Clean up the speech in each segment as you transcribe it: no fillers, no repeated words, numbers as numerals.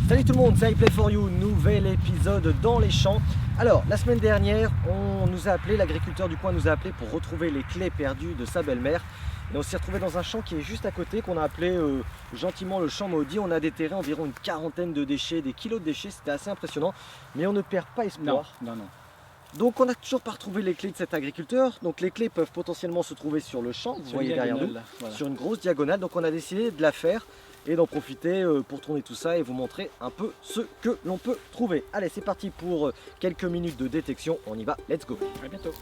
Salut tout le monde, c'est iPlay4You, nouvel épisode dans les champs. Alors, la semaine dernière, on nous a appelé, l'agriculteur du coin nous a appelé pour retrouver les clés perdues de sa belle-mère. Et on s'est retrouvé dans un champ qui est juste à côté, qu'on a appelé gentiment le champ maudit. On a déterré environ une quarantaine de déchets, des kilos de déchets, c'était assez impressionnant. Mais on ne perd pas espoir. Non. Donc on n'a toujours pas retrouvé les clés de cet agriculteur. Donc les clés peuvent potentiellement se trouver sur le champ, vous voyez derrière nous, voilà. sur une grosse diagonale. Donc on a décidé de la faire et d'en profiter pour tourner tout ça et vous montrer un peu ce que l'on peut trouver. Allez, c'est parti pour quelques minutes de détection. On y va, let's go. À bientôt.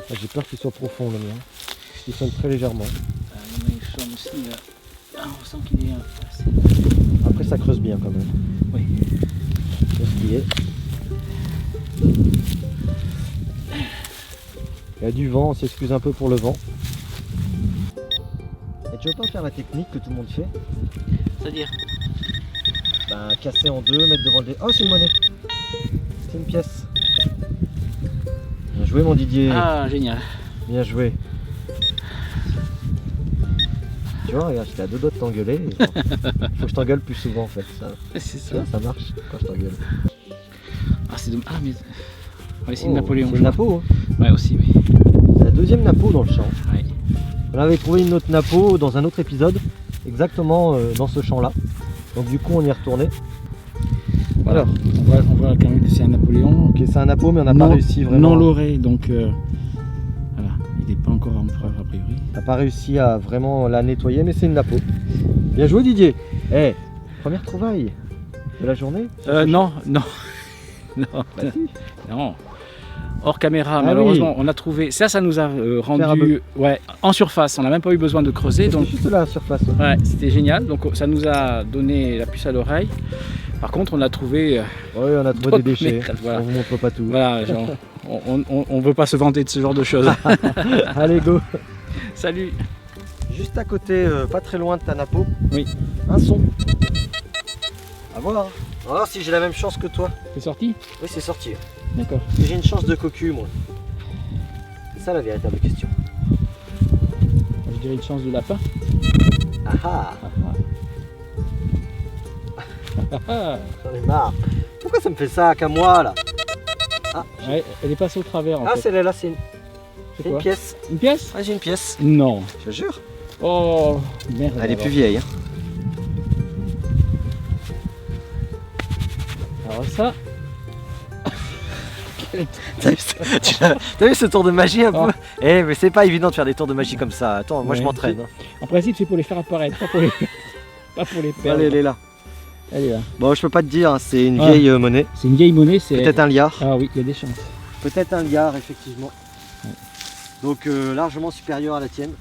J'ai peur qu'il soit profond le mien. Il sonne très légèrement. Il sonne aussi. On sent qu'il est assez. Après ça creuse bien quand même. Oui. C'est ce qui est. Il y a du vent, on s'excuse un peu pour le vent. Et tu veux pas faire la technique que tout le monde fait? C'est-à-dire? Bah casser en deux, mettre devant le dé. Oh, c'est une monnaie. C'est une pièce. Bien joué mon Didier. Ah, génial. Bien joué. Tu vois, regarde, j'étais à deux doigts de t'engueuler. Faut que je t'engueule plus souvent en fait. C'est Ça, ça marche quand je t'engueule. Ah, c'est dommage. Ah, mais. Ouais, c'est une Napoléon. C'est une napo. Hein. Ouais, aussi, oui. C'est la deuxième napo dans le champ. Ouais. On avait trouvé une autre napo dans un autre épisode, exactement dans ce champ là. Donc du coup on y est retourné. Voilà. On voit quand même que c'est un Napoléon. Ok, c'est un napo mais on n'a pas réussi vraiment. Non loré, donc voilà. Il n'est pas encore empereur a priori. On n'a pas réussi à vraiment la nettoyer, mais c'est une napo. Bien joué Didier. Eh, première trouvaille de la journée. Non. Non. Bah, si. Non. Hors caméra, Ah malheureusement, oui. on a trouvé. Ça nous a rendu en surface. On n'a même pas eu besoin de creuser. Donc Donc, juste là à la surface. ouais, c'était génial. Donc, ça nous a donné la puce à l'oreille. Par contre, on a trouvé. Oui, on a trouvé D'autres des déchets. méthodes, voilà. On vous montre pas tout. Voilà, genre, on veut pas se vanter de ce genre de choses. Allez go. Salut. Juste à côté, pas très loin de ta napo. Oui. Un son. À voir. On va voir si j'ai la même chance que toi. C'est sorti? Oui, c'est sorti. D'accord. J'ai une chance de cocu, moi. C'est ça la véritable question. Je dirais une chance de lapin. Ah ah, Ah, j'en ai marre. Pourquoi ça me fait ça qu'à moi là? ouais, elle est passée au travers en Ah, fait. celle-là, c'est C'est une quoi? pièce. Une pièce? Ah, j'ai une pièce. Non. Je te jure. Oh, merde. Elle est alors. plus vieille. Hein. Alors ça. T'as vu ce tour de magie un peu? Oh. Eh, mais c'est pas évident de faire des tours de magie comme ça. Attends, moi je Ouais. m'entraîne. Hein. En principe, c'est pour les faire apparaître, pas pour les perdre. Allez, elle est là. Elle est là. Bon, je peux pas te dire, hein, c'est une Ah. vieille monnaie. C'est une vieille monnaie, c'est. Peut-être un liard. Ah oui, il y a des chances. Peut-être un liard, effectivement. Ouais. Donc largement supérieur à la tienne.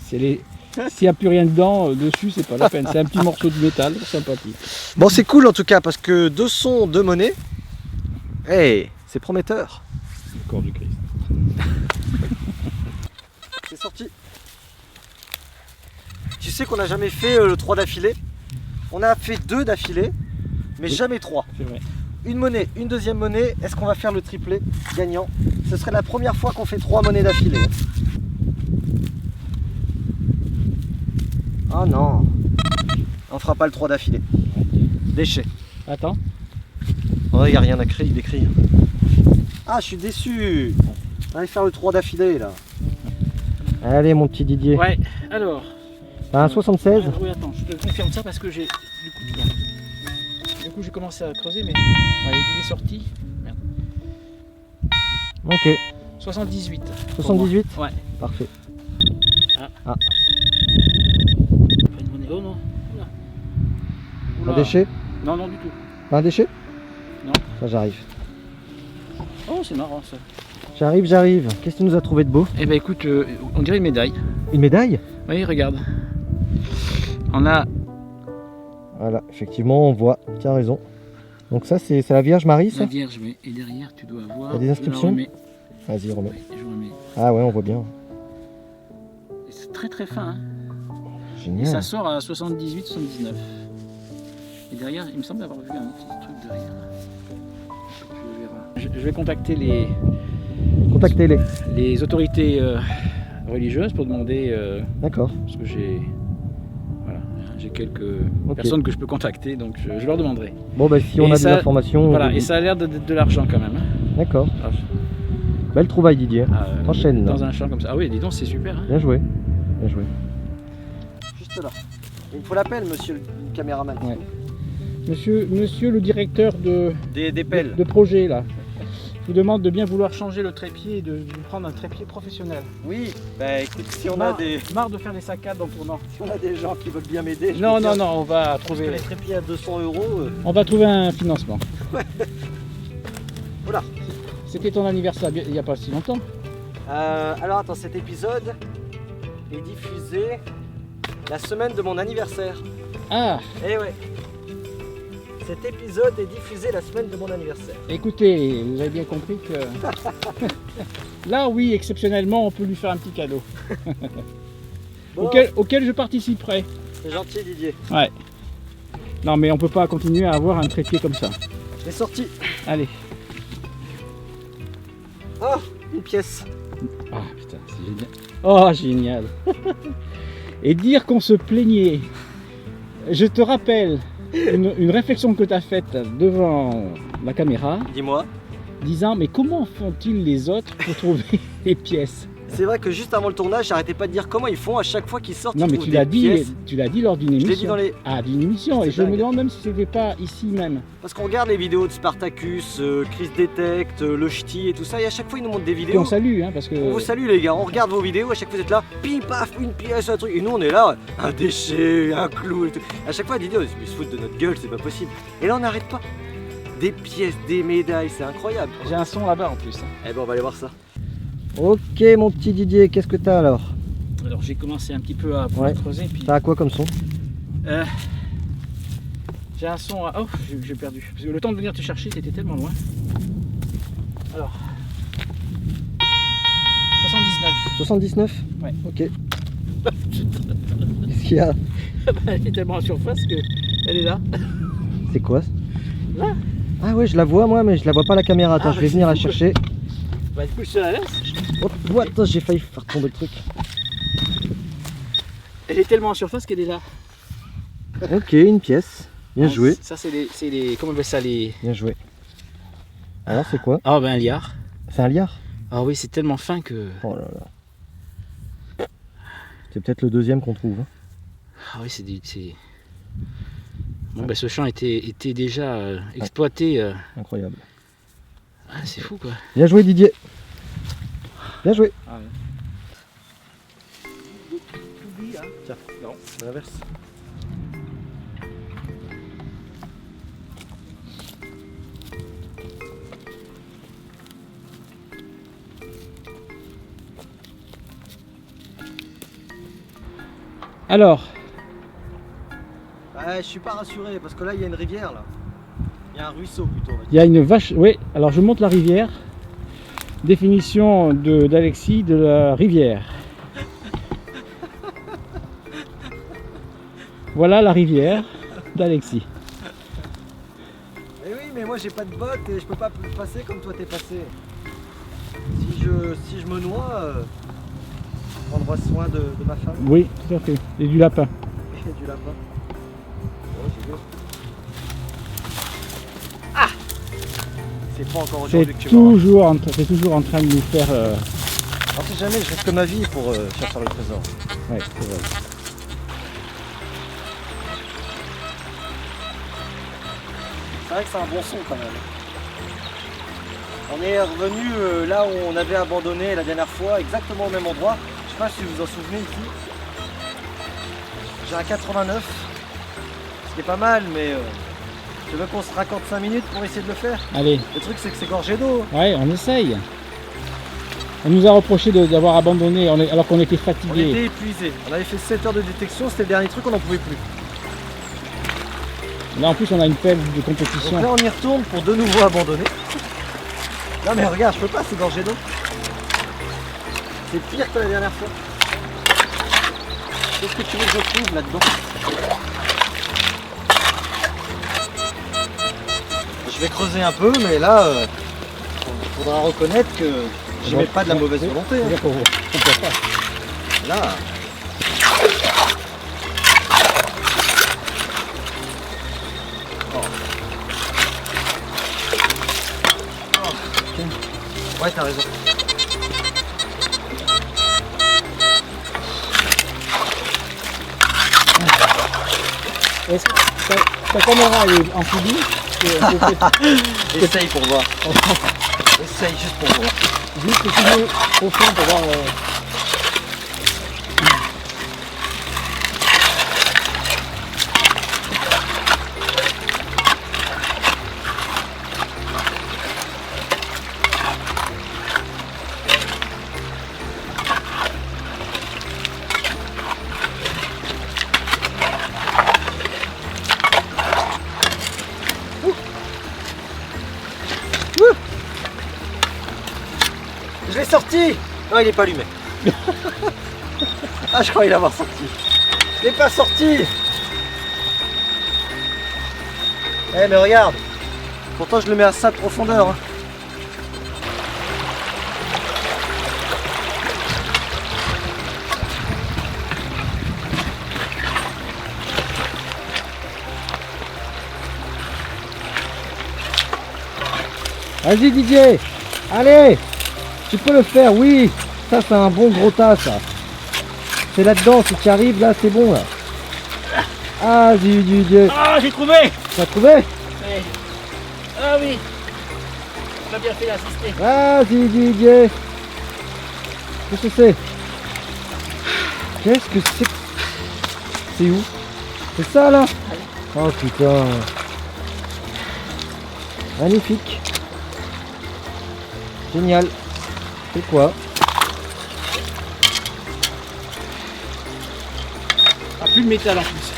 S'il n'y a plus rien dedans, dessus, c'est pas la peine. C'est un petit morceau de métal, sympathique. Bon, c'est cool en tout cas parce que deux sons, deux monnaies. Hey, c'est prometteur. Le corps du Christ. C'est sorti. Tu sais qu'on n'a jamais fait le 3 d'affilée. On a fait 2 d'affilée, mais Oui. jamais 3. C'est vrai. Une monnaie, une deuxième monnaie. Est-ce qu'on va faire le triplé gagnant? Ce serait la première fois qu'on fait 3 monnaies d'affilée. Oh non. On fera pas le 3 d'affilée. Déchet. Attends. Oh, il n'y a rien à créer, d'écrit. Ah, je suis déçu. On va faire le 3 d'affilée là. Allez mon petit Didier. Ouais, alors. Un 76. Oui, attends, je te confirme ça parce que j'ai. Du coup, j'ai commencé à creuser, mais. Ouais, il est sorti. Merde. Ok. 78. 78. Ouais. Parfait. Ah. Ah. Pas une monnaie. Oh non. Oula. Un Oula. déchet? Non, non, du tout. Pas un déchet? Non. Ça j'arrive. Oh, c'est marrant ça. J'arrive. Qu'est-ce que tu nous as trouvé de beau? Eh ben écoute, on dirait une médaille. Une médaille? Oui, regarde. On a. Voilà, effectivement on voit, tu as raison. Donc ça c'est la Vierge Marie ça? La Vierge, mais et derrière, tu dois avoir. Il y a des inscriptions? Je la remets. Vas-y remets. Ouais, je remets. Ah ouais on voit bien. Et c'est très très fin. Hein. Et Génial. ça sort à 78-79. Et derrière, il me semble avoir vu un petit truc derrière. Je vais contacter Contactez-les. les autorités religieuses pour demander. D'accord. Parce que j'ai quelques Ok. personnes que je peux contacter, donc je leur demanderai. Bon, bah si on Et a des ça- informations. Voilà, et ça a l'air de l'argent quand même. Hein. D'accord. Alors, Belle trouvaille, Didier. Enchaîne, là. dans un champ comme ça. Ah oui, dis donc, c'est super. Hein. Bien joué. Bien joué. Juste là. Il me faut l'appel, monsieur le caméraman. Ouais. Monsieur le directeur Des pelles. de projet là, je vous demande de bien vouloir changer le trépied et de prendre un trépied professionnel. Oui, bah écoute, si on a Marre- des, Marre de faire des saccades en tournant. si on a des gens qui veulent bien m'aider, je Non, peux non, dire, non, on va parce que trouver, les trépieds à 200 €. on va trouver un financement. Voilà. C'était ton anniversaire il n'y a pas si longtemps. Alors attends, cet épisode est diffusé la semaine de mon anniversaire. Ah, Eh ouais. Cet épisode est diffusé la semaine de mon anniversaire. écoutez, vous avez bien compris que là, oui, exceptionnellement, on peut lui faire un petit cadeau Bon, auquel je participerai. c'est gentil Didier. Ouais. Non, mais on peut pas continuer à avoir un trépied comme ça. C'est sorti. Allez. Oh, une pièce. Ah putain, c'est génial. Oh, génial. Et dire qu'on se plaignait. Je te rappelle une réflexion que tu as faite devant la caméra, Dis-moi. disant mais comment font-ils les autres pour trouver les pièces? C'est vrai que juste avant le tournage, j'arrêtais pas de dire comment ils font à chaque fois qu'ils sortent. Non ils mais trouvent tu des l'as dit, pièces. tu l'as dit lors d'une Je émission. l'ai dit dans les. Ah, d'une émission. Et C'est je me dingue. demande même si c'était pas ici même. Parce qu'on regarde les vidéos de Spartacus, Chris Detect, le Ch'ti et tout ça, et à chaque fois ils nous montrent des Et vidéos. on salue, hein, parce que On vous salue les gars, on regarde vos vidéos, à chaque fois vous êtes là, pim paf, une pièce, un truc, et nous on est là, un déchet, un clou et tout. À chaque fois Didier, ils se foutent de notre gueule, c'est pas possible. Et là on n'arrête pas. Des pièces, des médailles, c'est incroyable. j'ai un son là-bas en plus. Hein. Eh ben on va aller voir ça. Ok mon petit Didier, qu'est-ce que t'as alors? Alors j'ai commencé un petit peu à pouvoir Ouais. creuser. Puis, T'as quoi comme son? j'ai un son. Oh, j'ai perdu. Parce que le temps de venir te chercher, t'étais tellement loin. Alors. 79. 79? Ouais. Ok. Qu'est-ce qu'il y a? Elle est tellement en surface que elle est là. C'est quoi? Là. Ah ouais, je la vois moi, mais je la vois pas à la caméra. Attends, Ah, je vais c'est venir la fou, chercher. Bah du coup je te la laisse. Oh, ouais, attends, j'ai failli faire tomber le truc. Elle est tellement en surface qu'elle est là. Ok, une pièce. Bien Ah, joué. Ça c'est les. Comment on appelle ça les. Bien joué. Alors c'est quoi? Ah ben un liard. C'est un liard? Ah oui c'est tellement fin que. Oh là là. C'est peut-être le deuxième qu'on trouve. Hein. Ah oui c'est. Bon ben ce champ était déjà exploité. Incroyable. Ah, c'est fou quoi. Bien joué Didier. Bien joué. Ah, Tiens, non, c'est l'inverse. Alors, Ouais, je suis pas rassuré parce que là il y a une rivière là. Il y a un ruisseau plutôt. on va dire. il y a une vache. Oui, alors je monte la rivière. Définition d'Alexis de la rivière. Voilà la rivière d'Alexis. Eh oui, mais moi j'ai pas de bottes et je peux pas passer comme toi t'es passé. Si je me noie, prendra soin de ma femme Oui, tout à fait. Et du lapin. et du lapin. Oh, j'ai vu. Ah! C'est pas encore C'est aujourd'hui que tu m'auras. toujours en train de nous faire. On sait jamais, je risque ma vie pour chercher le trésor. Ouais, c'est vrai. C'est vrai que c'est un bon son quand même. On est revenu là où on avait abandonné la dernière fois, exactement au même endroit. Je sais pas si vous vous en souvenez ici. J'ai un 89, ce qui est pas mal, mais je veux qu'on se raccorde 5 minutes pour essayer de le faire. Allez, Le truc c'est que c'est gorgé d'eau. ouais, on essaye. On nous a reproché d'avoir abandonné alors qu'on était On fatigué. était épuisés. On avait fait 7 heures de détection, c'était le dernier truc, on n'en pouvait plus. Là en plus on a une pelle de Donc compétition. là on y retourne pour de nouveau abandonner. Non mais regarde, je peux pas, c'est gorgé d'eau. C'est pire que la dernière fois. Qu'est-ce que tu veux que je trouve là-dedans? Je vais creuser un peu, mais là, faudra reconnaître que je mets pas de la mauvaise volonté. hein. C'est-à-dire qu'on peut pas. Là. Ouais, t'as raison. Est-ce que ta caméra est en suivi? Essaye pour voir. Essaye juste pour voir. Juste le suivi profond pour voir. Je l'ai sorti. Non, il est pas allumé. Ah, je croyais l'avoir sorti. Je l'ai pas sorti. Eh, mais regarde. Pourtant, je le mets à ça de profondeur. Hein. Vas-y Didier, allez, tu peux le faire, oui. Ça c'est un bon gros tas ça. C'est là-dedans, si tu arrives là, c'est bon là. Ah Didier. Ah, j'ai trouvé. Tu as trouvé? Ah oui. On a bien fait d'assister. Vas-y Didier. Qu'est-ce que c'est? Qu'est-ce que c'est? C'est où? C'est ça là? Oh putain. Magnifique. Génial. C'est quoi? Ah, plus de métal en plus.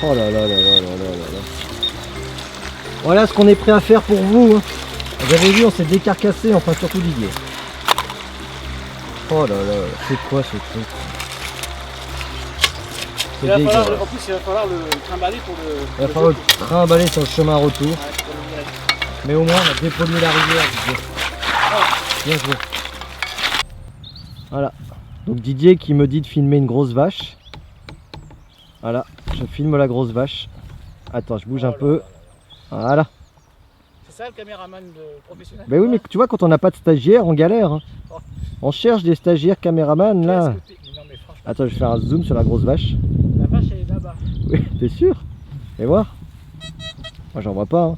Oh là là là là là là là. Voilà ce qu'on est prêt à faire pour vous. Hein. Vous avez vu, on s'est décarcassé, enfin surtout Didier. Oh là là, c'est quoi ce truc? C'est En dégueulasse. plus, il va falloir le trimballer pour le. Il va falloir le trimballer sur le chemin retour. Ouais, pour le virer. Mais au moins on a dépollué la rivière, Didier. Bien joué. Voilà. Donc Didier qui me dit de filmer une grosse vache. Voilà, je filme la grosse vache. Attends, je bouge un peu. Voilà. C'est ça le caméraman professionnel? Ben oui, mais tu vois, quand on n'a pas de stagiaire, on galère. Hein. On cherche des stagiaires caméramans là. Non, mais franchement, Attends, je vais faire un zoom sur la grosse vache. la vache elle est là-bas. Oui, t'es sûr? Fais voir. Moi, j'en vois pas. Hein.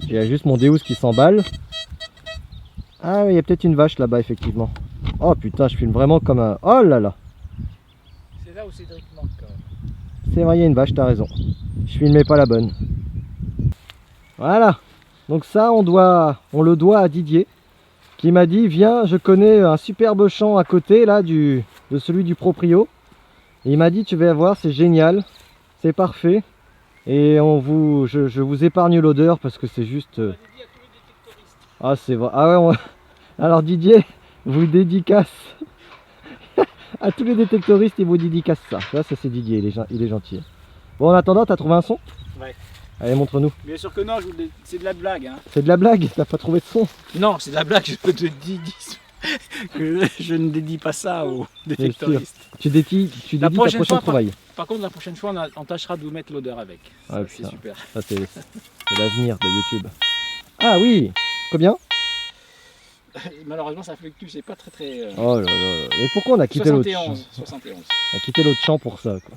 Il y a juste mon Deus qui s'emballe. Ah oui, il y a peut-être une vache là-bas, effectivement. Oh putain, je filme vraiment comme un... Oh là là. C'est là où Cédric manque quand même. C'est vrai, il y a une vache, t'as raison. Je filmais pas la bonne. Voilà. Donc ça, on le doit à Didier, qui m'a dit, viens, je connais un superbe champ à côté, là, de celui du proprio. Et il m'a dit, tu vas voir, c'est génial, c'est parfait. Et je vous épargne l'odeur parce que c'est juste... Ah, c'est vrai. Ah ouais, alors Didier vous dédicace à tous les détectoristes, il vous dédicace ça. Là, ça c'est Didier, il est gentil. Bon, en attendant, t'as trouvé un son? Ouais. Allez, montre-nous. Bien sûr que non, c'est de la blague. Hein. C'est de la blague, t'as pas trouvé de son? Non, c'est de la blague, je te dis que je ne dédie pas ça aux détectoristes. Tu dédies ta prochaine trouvaille. Par contre, la prochaine fois, on tâchera de vous mettre l'odeur avec. Ah, C'est super. Ça, c'est l'avenir de YouTube. Ah oui, combien? Malheureusement, ça fluctue, c'est pas très. Oh là là là. Mais pourquoi on a quitté l'autre champ? 71. On a quitté l'autre champ pour ça, quoi.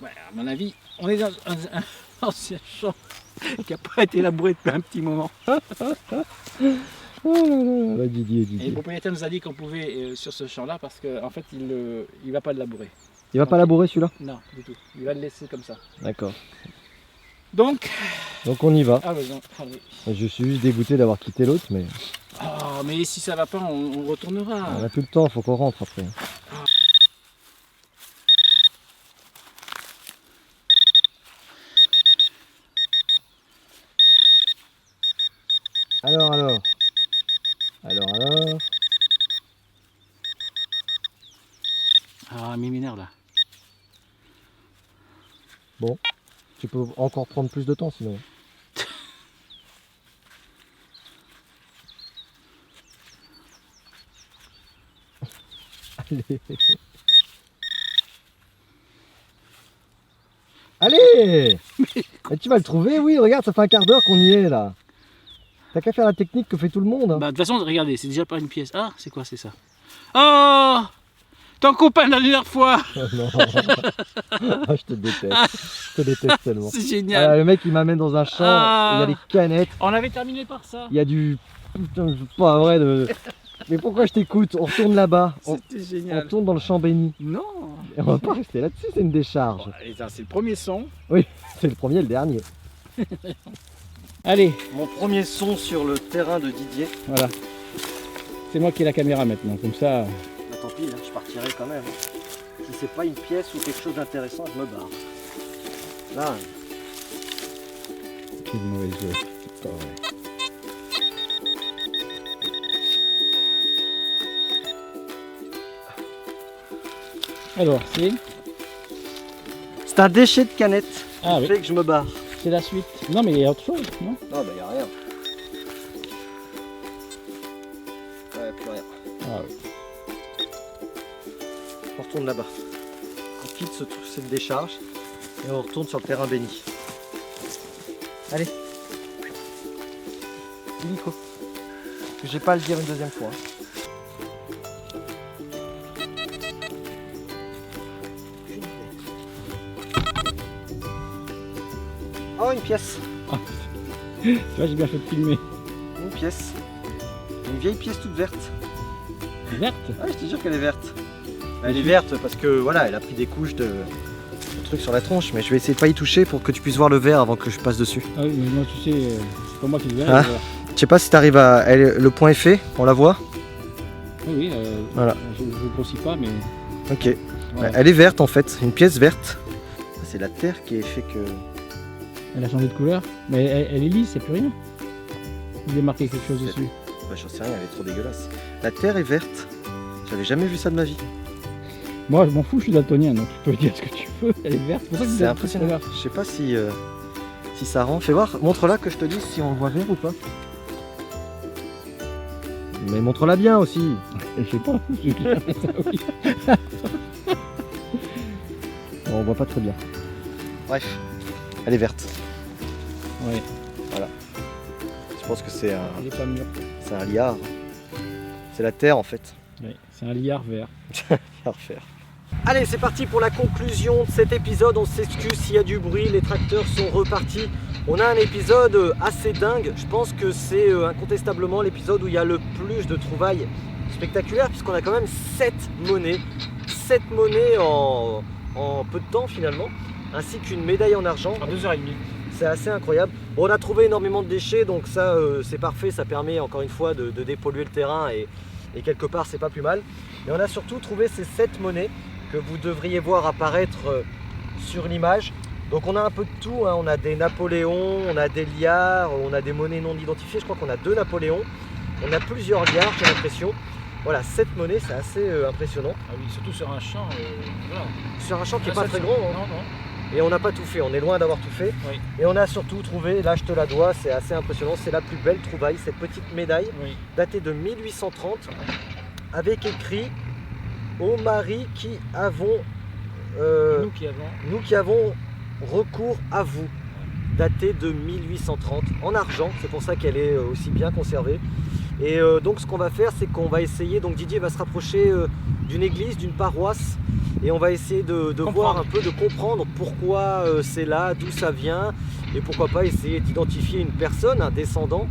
Ouais, à mon avis, on est dans un ancien champ qui n'a pas été labouré depuis un petit moment. Oh là là là, Didier. Et le propriétaire nous a dit qu'on pouvait sur ce champ-là parce qu'en fait, il va pas le labourer. Il va pas labourer celui-là? Non, du tout. Il va le laisser comme ça. D'accord. Donc on y va. Ah oui, non, ah oui. Je suis juste dégoûté d'avoir quitté l'autre, mais Oh, mais si ça va pas, on retournera. on n'a plus le temps, faut qu'on rentre après. Alors. Ah, mais m'énerve là. Bon, tu peux encore prendre plus de temps sinon. Allez. Allez. Mais tu vas le trouver, oui, regarde, ça fait un quart d'heure qu'on y est là. T'as qu'à faire la technique que fait tout le monde. Bah, de toute façon, regardez, c'est déjà pas une pièce. Ah, c'est quoi, c'est ça? Oh, ton copain de la dernière fois. Oh non. Ah, je te déteste. Je te déteste tellement. C'est Ah, génial. le mec il m'amène dans un champ, il y a des canettes, On avait terminé par ça. il y a du... Putain, c'est pas vrai de... Mais pourquoi je t'écoute? On retourne là-bas, C'était on génial. tourne dans le champ béni. Non. Et on va pas rester là-dessus, c'est une décharge. Bon, allez, ça, c'est le premier son. C'est le premier et le dernier. Allez, Mon premier son sur le terrain de Didier. voilà. C'est moi qui ai la caméra maintenant, comme ça. Bah, tant pis, hein, je partirai quand même. Si c'est pas une pièce ou quelque chose d'intéressant, je me barre. Là, Quelle mauvaise joueuse. C'est pas vrai. Alors, c'est un déchet de canette Ah qui oui, fait que je me barre. c'est la suite. Non, mais il y a autre chose, non? Non, bah y a rien. Ouais, plus rien. Ah oui. On retourne là-bas. On quitte cette décharge et on retourne sur le terrain béni. Allez. Illico. Que j'ai pas à le dire une deuxième fois. Oh, une pièce. Tu vois, j'ai bien fait de filmer. Une pièce. Une vieille pièce toute verte. Verte? Ah, je te jure qu'elle est verte. Elle est verte parce que voilà, elle a pris des couches de trucs sur la tronche, mais je vais essayer de pas y toucher pour que tu puisses voir le verre avant que je passe dessus. Ah oui, mais moi, tu sais, c'est pas moi qui le verrai. Ah. Je sais pas si tu arrives à. Le point est fait, on la voit. Oui, oui, Voilà. je ne grossis pas, mais. Ok. Voilà. Elle est verte en fait, une pièce verte. C'est la terre qui fait que. Elle a changé de couleur, mais elle est lisse, c'est plus rien. Il est marqué quelque chose dessus. Bah, j'en sais rien, elle est trop dégueulasse. La terre est verte. J'avais jamais vu ça de ma vie. Moi, je m'en fous, je suis daltonien, donc tu peux dire ce que tu veux. Elle est verte, c'est pour ça que C'est impressionnant. Je sais pas si ça rend. Fais voir, montre-la que je te dise si on voit vert ou pas. Mais montre-la bien aussi. Je sais pas. Oui. Bon, on voit pas très bien. Bref, elle est verte. Ouais, Je pense que c'est elle est pas mûre. un liard. C'est la terre en fait. Ouais, c'est un liard vert. À refaire. Allez, c'est parti pour la conclusion de cet épisode. On s'excuse s'il y a du bruit, les tracteurs sont repartis. On a un épisode assez dingue. Je pense que c'est incontestablement l'épisode où il y a le plus de trouvailles spectaculaires, puisqu'on a quand même 7 monnaies. 7 monnaies en peu de temps finalement, ainsi qu'une médaille en argent. En 2h30. C'est assez incroyable. Bon, on a trouvé énormément de déchets, donc ça c'est parfait, ça permet encore une fois de dépolluer le terrain et quelque part c'est pas plus mal. Et on a surtout trouvé ces 7 monnaies que vous devriez voir apparaître sur l'image. Donc on a un peu de tout, hein. On a des Napoléons, on a des liards, on a des monnaies non identifiées, je crois qu'on a 2 Napoléons, on a plusieurs liards, j'ai l'impression. Voilà, 7 monnaies, c'est assez impressionnant. Ah oui, surtout sur un champ. Voilà. Sur un champ qui n'est Ah, pas ça, très c'est- grand, hein. Non, non. Et on n'a pas tout fait, on est loin d'avoir tout fait. Oui. Et on a surtout trouvé, là je te la dois, c'est assez impressionnant, c'est la plus belle trouvaille, cette petite médaille Oui. datée de 1830 avec écrit « Ô Marie qui avons, Nous qui avons. recours à vous », datée de 1830 en argent, c'est pour ça qu'elle est aussi bien conservée. Et donc ce qu'on va faire, c'est qu'on va essayer, donc Didier va se rapprocher d'une église, d'une paroisse, et on va essayer de voir un peu, de comprendre pourquoi c'est là, d'où ça vient, et pourquoi pas essayer d'identifier une personne, un descendant,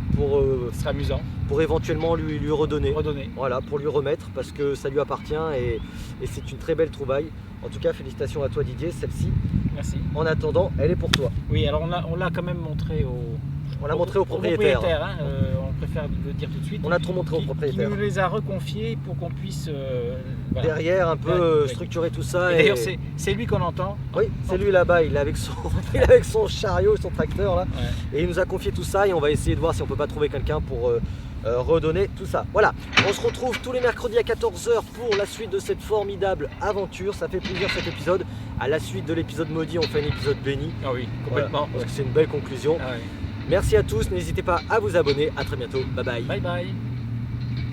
Ce serait amusant. pour éventuellement lui redonner. Redonner. Voilà, pour lui remettre, parce que ça lui appartient, et c'est une très belle trouvaille. En tout cas, félicitations à toi Didier, celle-ci. Merci. En attendant, elle est pour toi. Oui, alors on l'a quand même montré On l'a montré au propriétaire. hein, on préfère le dire tout de suite. On a trop montré au Qui propriétaire. nous les a reconfiés pour qu'on puisse voilà. Derrière, un peu Ouais, ouais. structurer tout ça. Et d'ailleurs, c'est lui qu'on entend. Oui, c'est lui là-bas, il est avec son chariot, son tracteur là, Ouais. et il nous a confié tout ça et on va essayer de voir si on peut pas trouver quelqu'un pour redonner tout ça. Voilà, on se retrouve tous les mercredis à 14 h pour la suite de cette formidable aventure. Ça fait plaisir cet épisode. À la suite de l'épisode maudit, on fait un épisode béni. Ah oui, complètement. Voilà, parce que c'est une belle conclusion. Ah ouais. Merci à tous, n'hésitez pas à vous abonner. À très bientôt. Bye bye. Bye bye.